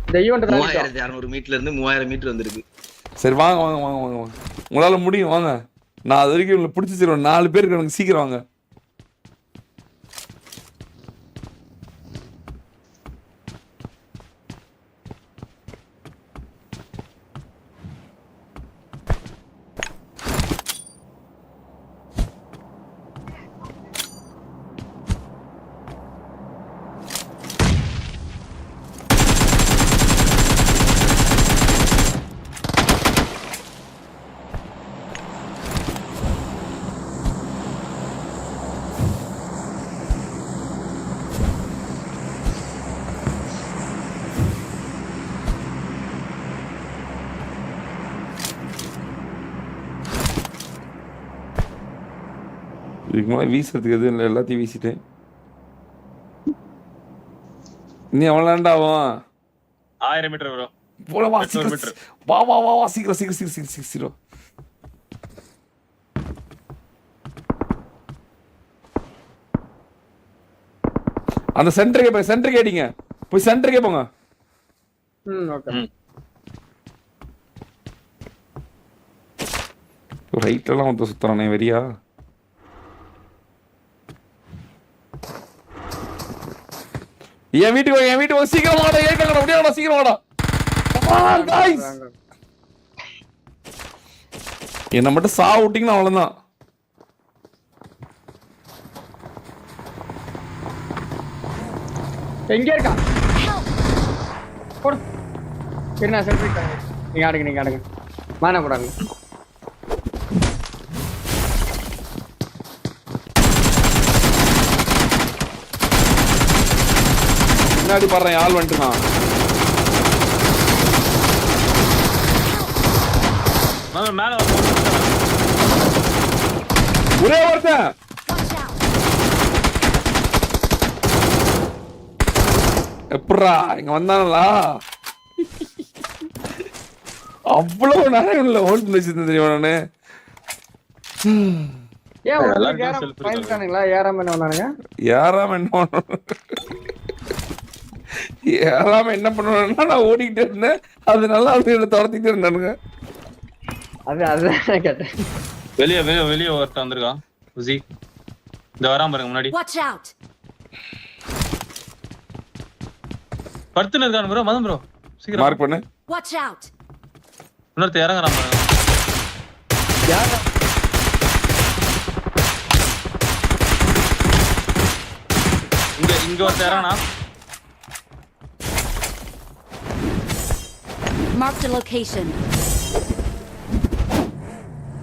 இந்த ஈவென்ட் தான் 3600 மீட்டர்ல இருந்து 3000 மீட்டர் வந்திருக்கு. சரி வாங்க வாங்க வாங்க வாங்க வாங்க, உங்களால முடியும் வாங்க. நான் அது வரைக்கும் உங்களை பிடிச்சி வச்சிருவேன். 4 பேருக்கு எனக்கு சீக்கிரம் வாங்க. இதுக்கு மேலே வீசுறதுக்கு எதுவும் இல்லை, எல்லாத்தையும் வீசிட்டேன். நீ எவ்வளோண்டா ஆகும்? 1000 மீட்டர் வரும். போல வா சீக்கிரம், வா வா வா வா சீக்கிரம் சீக்கிரம் சீக்கிரம் சீக்கிரம் சீக்கிரம். அந்த சென்டருக்கே போய் சென்டருக்கே அடிங்க, போய் சென்டருக்கே போங்க. ஓகே. ரைட்லாம் வந்து சுத்துறானே வெறியா. என் வீட்டுக்கு சீக்கிரம் வாடா, ஏற்கனவே முடியாடா, சீக்கிரம் வாடா. என்ன மட்டும் சா விட்டீங்கன்னா அவ்வளவுதான். எங்க இருக்கா போடு. என்ன செல்ஃபி நீங்க ஆடுங்க மானா கூடாது. முன்னாடி பாடுறேன், ஆள் வந்துட்டுனா மேல ஒரே ஒருத்தன். எப்படா இங்க வந்தானலா? அவ்வளவு நேரம் இல்ல ஹோல்ட் பண்ணி வச்சிருந்தேன் தெரியுமா நானு. ஏன் ஏறாம என்ன பண்ணானுங்க? ஏறாம என்ன பண்ணுவேன்னா நான் ஓடிக்கிட்டே இருந்தேன், அதனால அவங்க என்ன துரத்திக்கிட்டே இருந்தானுங்க. அதுதான் கேட்டேன். வெளியே ஒருத்தன் வந்திருக்கான். உசி இந்த வராம பாருங்க முன்னாடி. படுத்துன்னு இருக்கானு ப்ரோ. மதம் ப்ரோ சீக்கிரம் மார்க் பண்ணு. இன்னொருத்த இறங்குறான் பாருங்க. இங்க ஒருத்த இறங்கனா. Mark the location.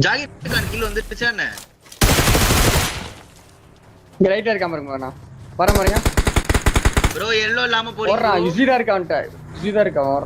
Zakir Khan kill வந்துடுச்சா என்ன? இங்க ரைட்ல இருக்காம பாருங்க. வர பாருங்க ப்ரோ. எல்லோ இல்லாம போறீங்க. ஓடுறா. யுசிதா இருக்கான்ட்ட. யுசிதா இருக்கா வர.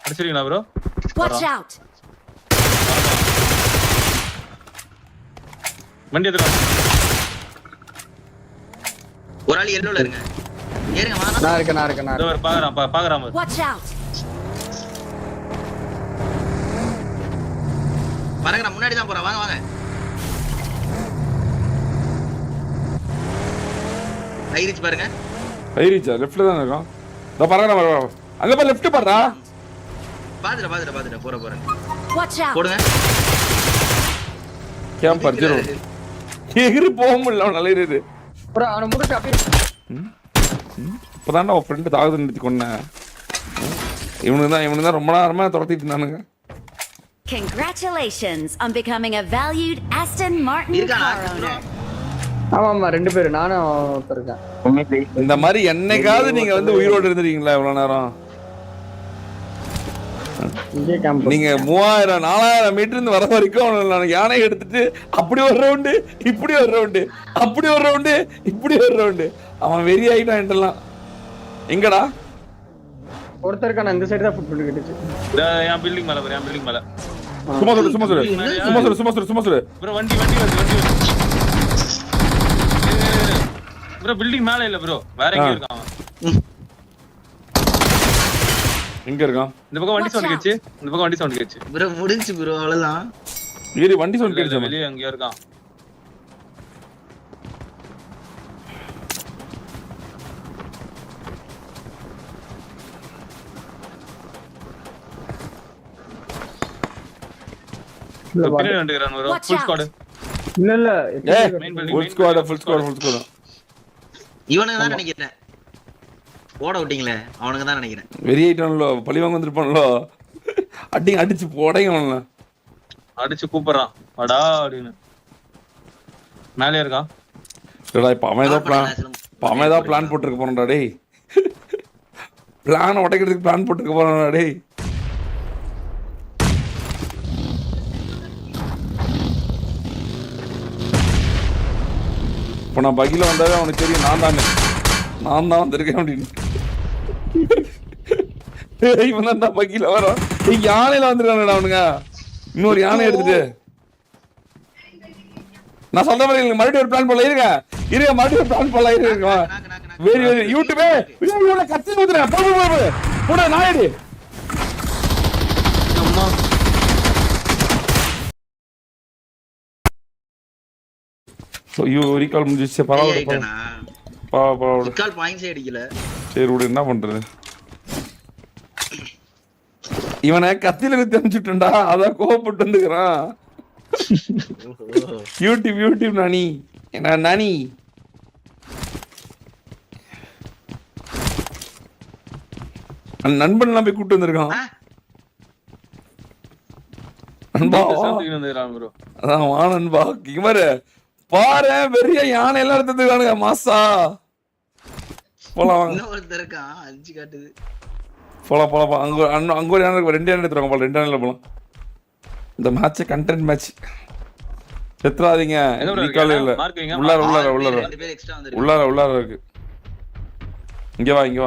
அடிச்சிருக்கீங்களா ப்ரோ? Watch out. வண்டி எடுத்துக்கலாம். ஒரு ஆள் எல்லோல இருங்க. ஏறுங்க வாங்க. நான் இருக்கேன். இதோ பாக்குறான். Watch out. பாருங்க முன்னாடி தான் போறேன். வாங்க. ஹைரிச் பாருங்க. ஹைரிச்சா லெஃப்ட்ல தான் இருக்கான். இதோ பாருங்க அங்க பா லெஃப்ட் பாருடா. பாத்துடா போறேன். Watch out. போடுங்க. Camper zero. எகிரி போக முடியல நல்ல இரு. ப்ரோ அவன முடிச்சு அப்படியே. இப்பதான்டா உன் ஃப்ரெண்ட் தாகுது நிறுத்தி கொன்னேன். இவனுக்கு தான் ரொம்ப நேரமா துரத்திட்டு இருந்தானுங்க. Congratulations on becoming a valued Aston Martin car owner. ஆமா 2 பேர் நானும் இருக்கேன். இந்த மாதிரி என்னைக்காவது நீங்க வந்து உயிரோடு இருந்திருக்கீங்களா இவ்வளவு நேரம்? நீங்க 3000-4000 மீட்டர் இருந்து வர வரைக்கும் யானை எடுத்துட்டு அப்படி ஒரு ரவுண்டு, இப்படி ஒரு ரவுண்டு, அப்படி ஒரு ரவுண்டு, இப்படி ஒரு ரவுண்டு. அவன் வெறி ஆயிட்டான் என்கிட்டலாம். எங்கடா ஒருத்தருக்கான இந்த சைடு தான் ஃபுட் பண்ணி கட்டுச்சு. என் பில்டிங் மேல. சும்மா சொல்லு. ப்ரோ வண்டி வருது. ப்ரோ பில்டிங் மேல இல்ல ப்ரோ, வேற எங்க இருக்கான்? எங்க இருக்கான்? இந்த பக்கம் வண்டி சவுண்ட் கேச்சு. இந்த பக்கம் வண்டி சவுண்ட் கேச்சு. ப்ரோ முடிஞ்சு ப்ரோ அவ்வளவுதான். ஏறி வண்டி சவுண்ட் கேட்குது. வெளியே அங்கேயே இருக்கான். பின்னாடி வந்துக்கிறான் bro. Watch full out. Squad. இல்ல மெயின் பில்டிங். Full squad. இவனுங்க தான் நினைக்கிறேன். ஓட விட்டீங்களே அவனுங்க தான் நினைக்கிறேன். வெறி ஆயிட்டான்லோ, பழி வாங்க வந்திருப்பான்லோ. அடிச்சு போடையும் அடிச்சு கூப்பிடுறான் வாடா அப்படின்னு. மேலே இருக்கான். இல்லடா இப்ப அவன் ஏதோ பிளான் போட்டுருக்க போறான்டா டேய். பிளான் உடைக்கிறதுக்கு பிளான் போட்டுருக்க போறான்டா டேய். இப்போ நான் பகில வந்தாவே அவனுக்கு தெரியும் நான் தான் வந்திருக்கேன் அப்படின்னு. இவன் தான் பகில வரான். யானையில வந்துருக்கானடா அவனுங்க. இன்னொரு யானை எடுத்துட்டு நான் சொல்ற மாதிரி மறுபடியும் ஒரு பிளான் போடல. இருங்க மறுபடியும் ஒரு பிளான் போடல. இருங்க வெரி யூடியூபே இவனை கத்தி ஊத்துறேன். போட நாயடி. அம்மா ஐயோ ரீகால் முடிஞ்சிச்சு. பரவாயில்ல ரீகால் பாயிண்ட்ஸ் அடிக்கல. சரி விடு, என்ன பண்றது. இவனை கத்தியில குத்தி அனுப்பிச்சுட்டா, அதான் கோவப்பட்டு வந்துக்கிறான். யூடியூப் நானி என்ன நானி. நண்பன் எல்லாம் போய் கூட்டு வந்திருக்கான். நண்பா ப்ரோ. அதான் வா நண்பா. இவரு பாரு பெரிய யானை எல்லாம் எடுத்துருக்கானுங்க மாசா. போலாம் போலாம் அங்க ஒரு யானை 2 யானை எடுத்துருவாங்க போல. 2 யானைல போலாம். இந்த மேட்ச் கண்டென்ட் மேட்ச். செத்துறாதீங்க. உள்ளார இருக்கு. இங்க வா இங்க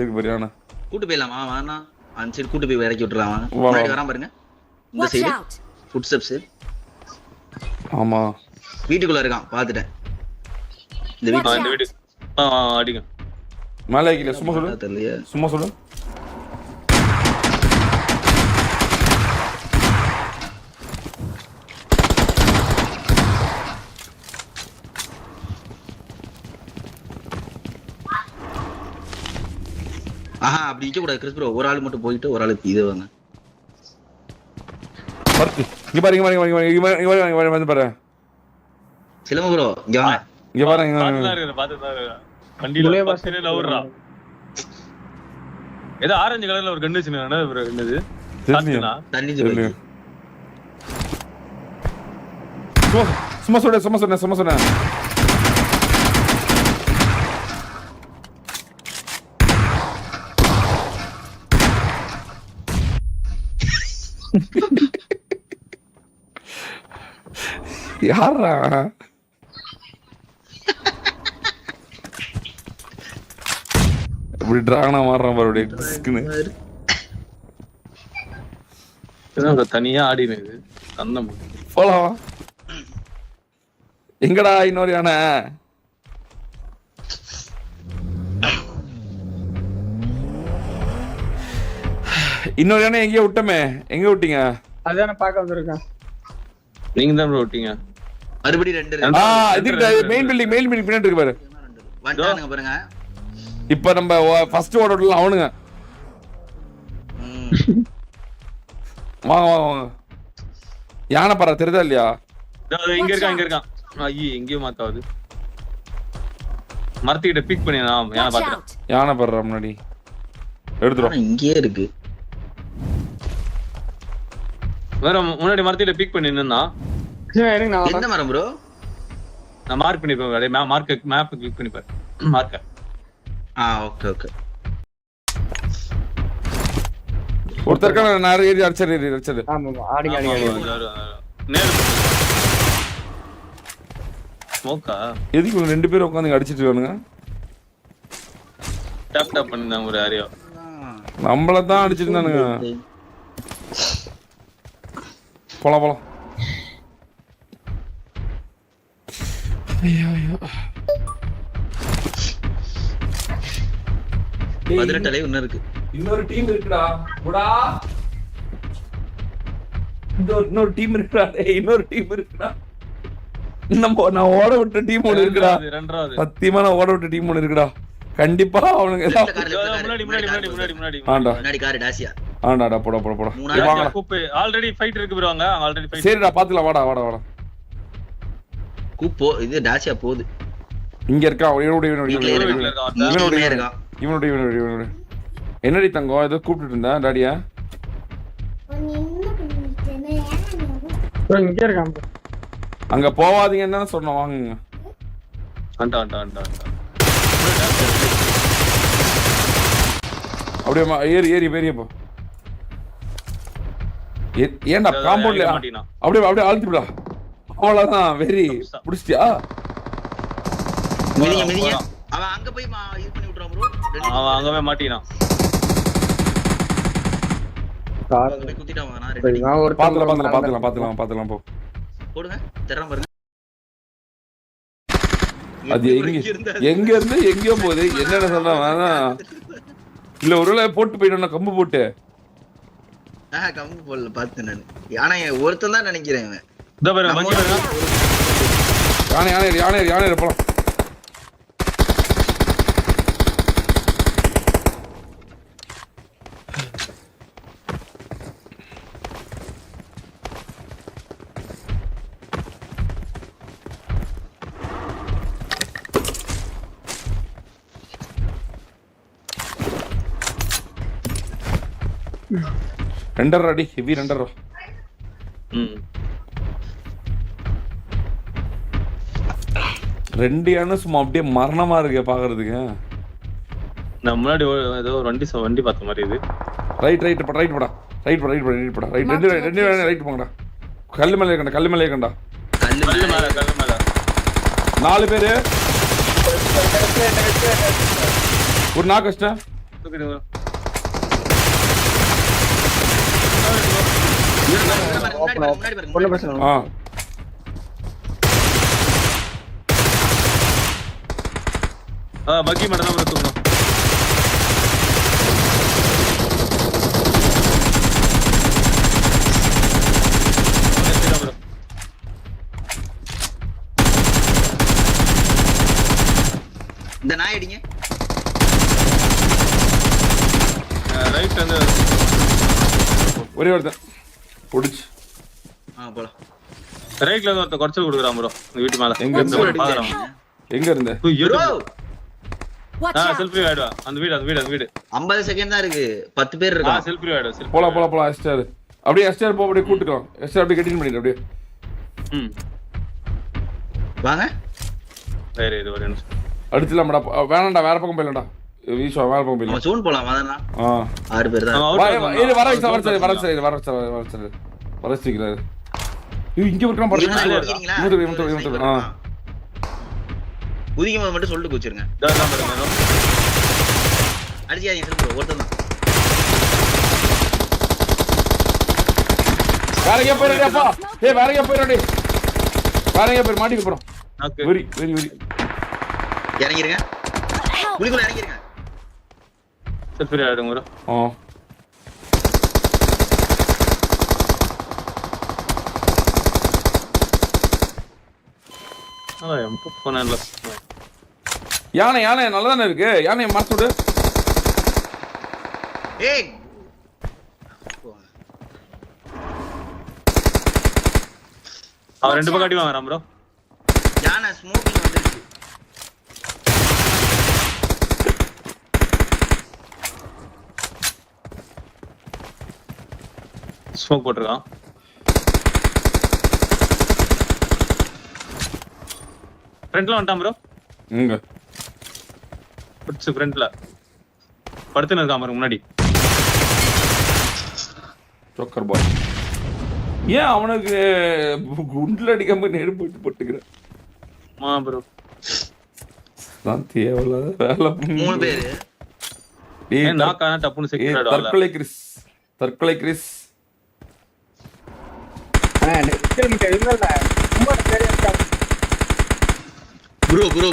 இருக்கு பெரிய யானை. கூட்டு போயிடலாமா? வாண்ணா அந்த சைடு கூட்டு போய் இறக்கி விட்டுறலாம். முன்னாடி வராம பாருங்க. இந்த Watch side out. Food steps. ஆமா வீட்டுக்குள்ள இருக்கான் பாத்துட்டேன். இந்த Watch வீட்டு இந்த out. வீடு. அடிங்க. மேலே கீழே சும்மா சொல்லு. தெரியலையே. சும்மா சொல்லு. ஆஹா அப்படி நிக்க கூடாது கிறிஸ் ப்ரோ. ஒரு ஆள் மட்டும் போயிட்டு ஒரு ஆளுக்கு இது வாங்க. இங்க பாருங்க வந்து பாரு. சிலம்பு ப்ரோ இங்க வாங்க. இங்க பாருங்க. பாத்துதான் இருக்கு. வண்டியில பஸ்ல லவுறா. ஏதோ ஆரஞ்சு கலர்ல ஒரு கன் வச்சிருக்கானே ப்ரோ. என்னது? தண்ணி சொல்லு. சும்மா சொன்னேன். யாரா இப்படி டிராகனா மாறுறான் மறுபடியும். தனியா ஆடினது தந்தம். போலாம். எங்கடா இன்னொரு யானை? இன்னொரு யானை எங்கேயோ விட்டமே. எங்க விட்டீங்க? அதான் பார்க்க வந்திருக்கேன். நீங்க தான் ப்ரோ விட்டீங்க. மறுபடியும் 2 இதுக்கு மெயின் பில்டிங் பின்னாடி இருக்கு பாரு. வந்துட்டானுங்க பாருங்க. இப்ப நம்ம ஃபர்ஸ்ட் ஓடலாம் அவனுங்க. வாங்க யானை பாரு தெரியுதா இல்லையா? இங்க இருக்கான். ஐயோ எங்கேயோ மாத்தாவது. மரத்திட்ட பிக் பண்ணி நான் யானை Watch பாத்துறேன். out. யானை பாரு முன்னாடி எடுத்துரும். இங்கேயே இருக்கு. வேற முன்னாடி மரத்திட்ட பிக் பண்ணி நின்னா. எனக்கு நான் என்ன மரம் ப்ரோ? நான் மார்க் பண்ணிப்பேன். அப்படியே மேப் கிளிக் பண்ணி பாரு. மார்க்க. ஓகே. ஒருத்தருக்கான நிறைய ஏறி அடிச்சது. ஆமா ஆடிங்க. நேரு ஸ்மோக்கா. எதுக்கு 2 பேரும் உட்காந்து அடிச்சிட்டு இருக்கானுங்க? டேப் பண்ணிருந்தாங்க ஒரு ஏரியா. நம்மள தான் அடிச்சிருந்தானுங்க. போலாம். ஐயோ 18 அலை ஒண்ணு இருக்கு. இன்னொரு டீம் இருக்குடா புடா. இன்னொரு டீம் இருக்குடா. டேய் இன்னொரு டீம் இருக்குடா. நான் ஓட விட்ட டீம் ஒன்று இருக்குடா. சத்தியமா நான் ஓட விட்ட டீம் ஒன்று இருக்குடா. கண்டிப்பா அவனுங்க ஆண்டாடா போடா போடா போடா. ஆல்ரெடி ஃபைட் இருக்கு bro அங்க. Already fight. சரிடா பாத்துலாம். வாடா வாடா வாடா. கூப்போ இது டாசியா போகுது. இங்க இருக்கா. இவனோட என்னடி தங்கம் ஏதோ கூப்பிட்டு இருந்தா டாடியா. இங்கே இருக்கான் bro. அங்க போவாதீங்கன்னு தானே சொன்னோம். வாங்குங்க. அப்படியே ஏறி போ. ஏன்டா காம்பவுண்ட்ல அப்படியே அழுத்திவிடா. அவ்வளவுதான். வெரி புடிச்சிட்டியா? மிதிங்க. அவன் அங்க போய் இது பண்ணி விட்டுறான் bro. அவன் அங்க போய் மாட்டினான். குத்திட்டான் நான் ரெடி. பாத்துலாம் போ. போடுங்க. தெறறா பாருங்க. அது எங்க இருந்து எங்கயோ போகுது. என்னடா சொல்றான்? இல்ல ஒருவேளை போட்டு போயிடணும். கம்பு போட்டு. கம்பு போடல பார்த்தேன் நான். ஆனா ஒருத்தன் தான் நினைக்கிறேன் இவன். இதோ பாருங்க மஞ்சி பாருங்க. யானை போலாம். ரெண்டரை அடி ஹெவி 2.5. ரெண்டு யானை சும்மா அப்படியே மரணமா இருக்கு பாக்குறதுக்கு. நான் முன்னாடி ஏதோ வண்டி பார்த்த மாதிரி இது. ரைட் போடா. ரைட் போங்கடா. கல்லு மேலே இருக்கண்டா. கல்லு மேல 4 பேரு. ஒரு நாக்கு கஷ்டம். பக்கி மட்டும் தான் தூக்கணும். இந்த நாய் அடிங்க. ரைட் வந்து ஒரே ஒருத்தன் புடிச்சு. போலாம். ரைட்ல இருந்து ஒருத்தன் குறைச்சல் கொடுக்குறான் ப்ரோ. வீட்டு மேல எங்க இருந்து செல்ஃபி ஆயிடுவா. அந்த வீடு 50 செகண்ட் தான் இருக்கு. 10 பேர் இருக்காங்க. செல்ஃபி ஆயிடும். போலாம் எஸ்டர். அப்படியே எஸ்டர் போ. அப்படியே கூட்டிக்கலாம். எஸ்டர் அப்படியே கட்டிங் பண்ணிடு அப்படியே. வாங்க. சரி இது ஒரு நிமிஷம். அடிச்சலாம்டா. வேணாம்டா வேற பக்கம் போயிடலாம்டா. வீஷோ வேற பக்கம் போயிடலாம். ஜோன் போலாம் வாடா. 6 பேர் தான். இது வர வச்சுக்கிறாரு. இங்க இருக்கான் பாருங்க. உதிக்கும் போது மட்டும் சொல்லிட்டு குச்சிருங்க. அடிச்சாதீங்க சொல்லுங்க. ஒருத்தன் தான். வேறங்க போயிடுறப்பா. வேறங்க போயிடு மாட்டிக்க போறோம். வெரி இறங்கிருங்க. குளிக்குள்ள இறங்கிருங்க. செல்ஃபி ஆயிடும் ப்ரோ. யானை நல்லதானே இருக்கு. யானை மாத்தோடு. அவன் 2 பக்கம் அடி வாங்குறான் ப்ரோ. யானை ஸ்மோக்கிங் வந்துருச்சு. ஸ்மோக் போட்டுருக்கான். ஃப்ரண்ட்ல வந்துட்டான் ப்ரோ. ஃப்ரண்ட்ல படுத்துன்னு இருக்கான் பாருங்க முன்னாடி. ஜோக்கர் பாய். ஏன் அவனுக்கு குண்டுல அடிக்காம நெருப்பு போட்டு போட்டுக்கிறேன். ப்ரோ தான் தேவையில்லாத வேலை. 3 பேரு. டப்புன்னு செக்யூர். தற்கொலை கிறிஸ்.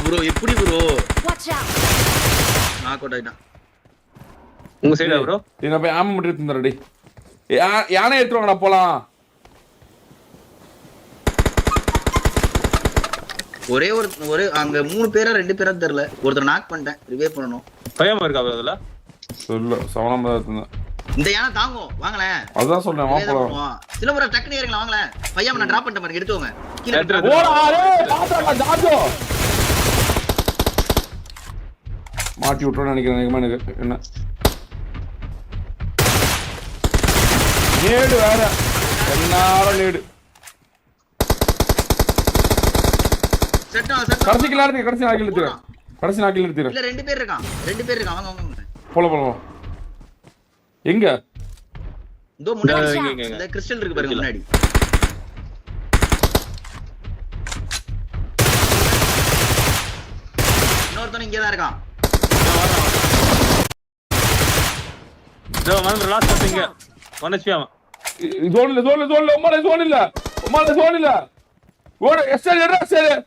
ப்ரோ எப்படி bro? Watch out. Knock out ஆயிட்டான். உங்க சைடா ப்ரோ? நான் போய் ஆம மட்டும் எடுத்து தரடி. யானை எடுத்துவாங்கடா போலாம். ஒரே ஒரு அங்க 3 பேரா 2 பேரா தெரியல. ஒருத்தர் நாக் பண்ணிட்டேன். ரிவே பண்ணனும். பையமா இருக்கா bro அதுல? சொல்ல சவணம் தான். இந்த யானை தாங்கும். வாங்களே. அதான் சொல்றேன் வா போலாம். சிலம்பர டக்குனு ஏறுங்க வாங்களே. பையமா நான் டிராப் பண்ணிட்டேன் பாருங்க எடுத்துங்க. கீழ போடா டேய் பாத்தடா ஜாஜோ. மாட்டி விட்டுறேன்னு நினைக்கிறேன் எனக்கு என்ன. நேடு வேற. என்னால நேடு. செட் கடைசி நாக்கில் எடுத்துரு. இல்ல 2 பேர் இருக்கான். 2 பேர் இருக்கான். வாங்க. போல. எங்க? இதோ முன்னாடி இந்த கிறிஸ்டல் இருக்கு பாருங்க முன்னாடி. இன்னொருத்தன் இங்க தான் இருக்கான். இதோ வந்து லாஸ்ட் பாத்தீங்க. வணச்சியாமா. ஜோன் இல்ல. உம்மால ஜோன் இல்ல. ஓட எஸ்ஆர் எரா சார்.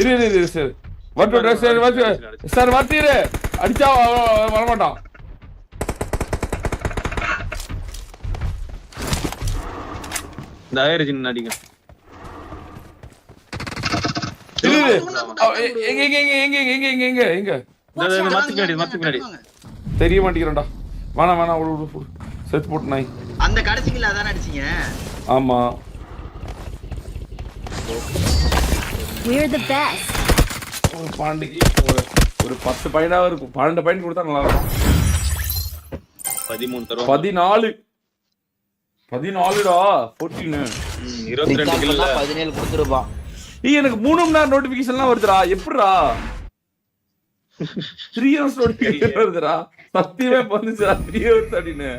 இரு சார். வந்து ட்ரெஸ் சார் வரீரு. அடிச்சா வர மாட்டான். இந்த ஆயிரஜின் அடிங்க. எங்க மத்துக்கு முன்னாடி. தெரிய மாட்டேங்கிறேன்டா. வேணா செத்து போட்டு நாய். அந்த கடைசிக்கு அதானே அடிச்சீங்க. ஆமா. We're the best. ஒரு பாண்டிக்கு ஒரு 10 பாயிண்டாவது இருக்கும். 12 பாயிண்ட் கொடுத்தா நல்லா இருக்கும். 13 தரும். 14 14டா 14. 22 கிலோ 17 கொடுத்துருப்பான். எனக்கு 3 மணி நேரம் நோட்டிபிகேஷன்லாம் வருதுடா. எப்படிடா 3 hours நோட்டிபிகேஷன் வருதுடா. சத்தியமே வந்துச்சுடா 3 hours அப்படின்னு.